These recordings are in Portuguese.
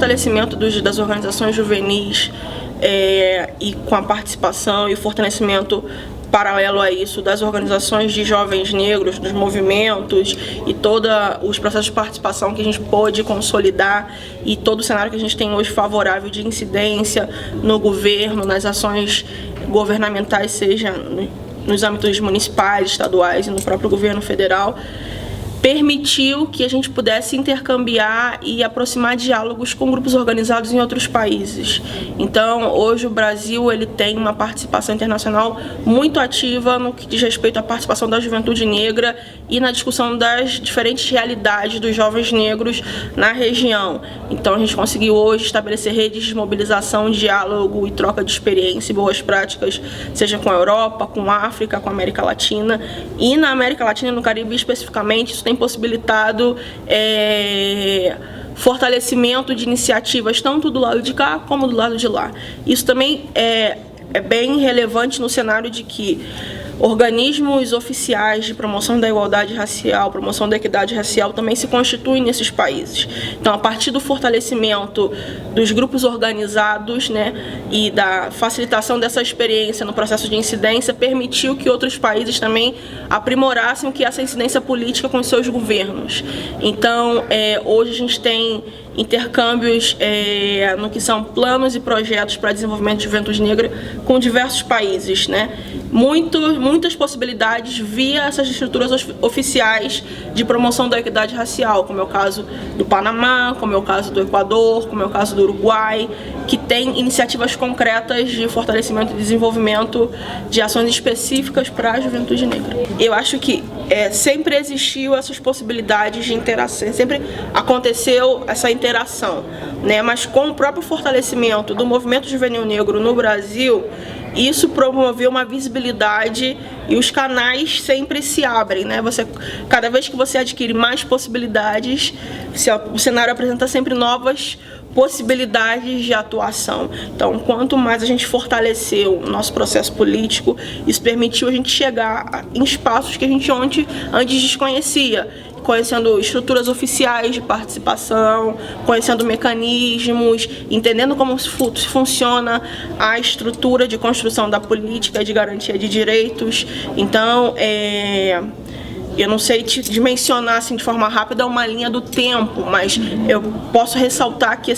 fortalecimento das organizações juvenis e com a participação e o fortalecimento paralelo a isso das organizações de jovens negros, dos movimentos e todos os processos de participação que a gente pôde consolidar e todo o cenário que a gente tem hoje favorável de incidência no governo, nas ações governamentais, seja nos âmbitos municipais, estaduais e no próprio governo federal, permitiu que a gente pudesse intercambiar e aproximar diálogos com grupos organizados em outros países. Então, hoje o Brasil ele tem uma participação internacional muito ativa no que diz respeito à participação da juventude negra e na discussão das diferentes realidades dos jovens negros na região. Então, a gente conseguiu hoje estabelecer redes de mobilização, diálogo e troca de experiência e boas práticas, seja com a Europa, com a África, com a América Latina. E na América Latina e no Caribe especificamente, isso tem possibilitado fortalecimento de iniciativas tanto do lado de cá como do lado de lá. Isso também é bem relevante no cenário de que organismos oficiais de promoção da igualdade racial, promoção da equidade racial também se constituem nesses países. Então, a partir do fortalecimento dos grupos organizados, e da facilitação dessa experiência no processo de incidência, permitiu que outros países também aprimorassem o que é essa incidência política com os seus governos. Então, hoje a gente tem intercâmbios no que são planos e projetos para desenvolvimento de juventude negra com diversos países, muitas possibilidades via essas estruturas oficiais de promoção da equidade racial, como é o caso do Panamá, como é o caso do Equador, como é o caso do Uruguai, que tem iniciativas concretas de fortalecimento e desenvolvimento de ações específicas para a juventude negra. Eu acho que sempre existiu essas possibilidades de interação, sempre aconteceu essa interação, mas com o próprio fortalecimento do movimento juvenil negro no Brasil, isso promoveu uma visibilidade e os canais sempre se abrem, cada vez que você adquire mais possibilidades, o cenário apresenta sempre novas possibilidades de atuação. Então, quanto mais a gente fortaleceu o nosso processo político, isso permitiu a gente chegar em espaços que a gente antes desconhecia, conhecendo estruturas oficiais de participação, conhecendo mecanismos, entendendo como funciona a estrutura de construção da política de garantia de direitos. Então, eu não sei te dimensionar assim, de forma rápida uma linha do tempo, mas eu posso ressaltar que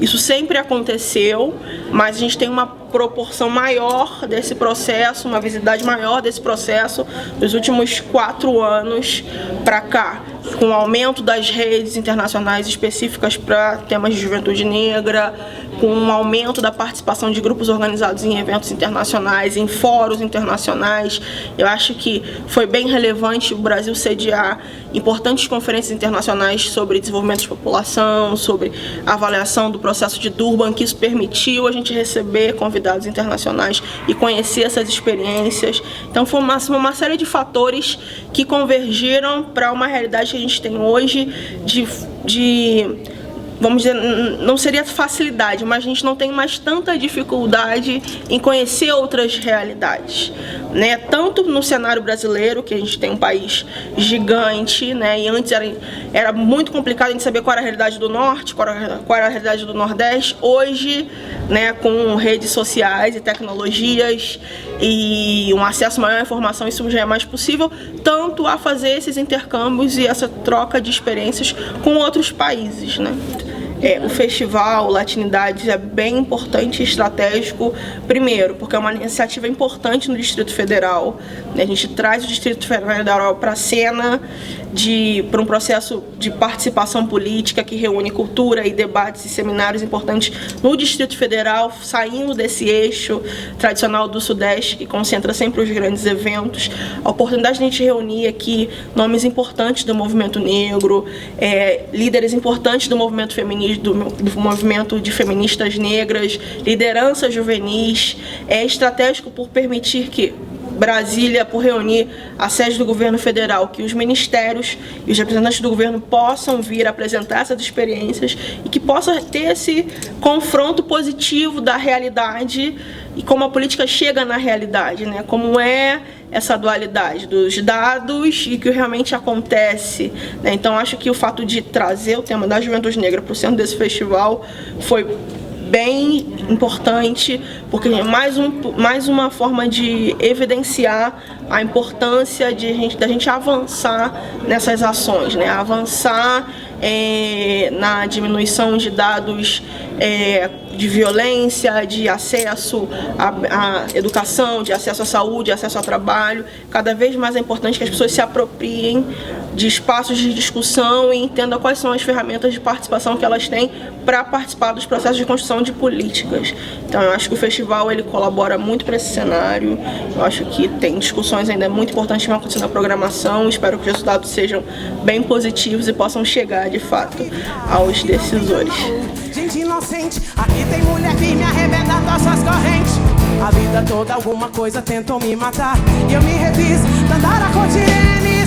isso sempre aconteceu, mas a gente tem uma proporção maior desse processo, uma visibilidade maior desse processo nos últimos 4 anos para cá, com o aumento das redes internacionais específicas para temas de juventude negra, com o aumento da participação de grupos organizados em eventos internacionais, em fóruns internacionais. Eu acho que foi bem relevante o Brasil sediar importantes conferências internacionais sobre desenvolvimento de população, sobre avaliação do processo de Durban, que isso permitiu a gente receber convidados internacionais e conhecer essas experiências. Então foi uma série de fatores que convergiram para uma realidade que a gente tem hoje vamos dizer, não seria facilidade, mas a gente não tem mais tanta dificuldade em conhecer outras realidades, tanto no cenário brasileiro, que a gente tem um país gigante, e antes era muito complicado a gente saber qual era a realidade do Norte, qual era a realidade do Nordeste. Hoje, com redes sociais e tecnologias e um acesso maior à informação, isso já é mais possível, tanto a fazer esses intercâmbios e essa troca de experiências com outros países, O festival Latinidades é bem importante e estratégico, primeiro, porque é uma iniciativa importante no Distrito Federal. A gente traz o Distrito Federal para a cena, para um processo de participação política que reúne cultura e debates e seminários importantes no Distrito Federal, saindo desse eixo tradicional do Sudeste, que concentra sempre os grandes eventos. A oportunidade de a gente reunir aqui nomes importantes do movimento negro, líderes importantes do movimento feminista, do movimento de feministas negras, lideranças juvenis, é estratégico por permitir que Brasília, por reunir a sede do governo federal, que os ministérios e os representantes do governo possam vir apresentar essas experiências e que possa ter esse confronto positivo da realidade e como a política chega na realidade, como é essa dualidade dos dados e que realmente acontece, né? Então acho que o fato de trazer o tema da juventude negra para o centro desse festival foi bem importante, porque é mais uma forma de evidenciar a importância da gente avançar nessas ações, né? Avançar na diminuição de dados de violência, de acesso à educação, de acesso à saúde, acesso ao trabalho. Cada vez mais é importante que as pessoas se apropriem de espaços de discussão e entendam quais são as ferramentas de participação que elas têm para participar dos processos de construção de políticas. Então eu acho que o festival ele colabora muito para esse cenário. Eu acho que tem discussões ainda muito importantes que vão acontecer na programação. Espero que os resultados sejam bem positivos e possam chegar de fato aos decisores. Gente inocente, aqui tem mulher firme arrebentando as suas correntes. A vida toda alguma coisa tentou me matar e eu me refiz, Dandara Cotiene.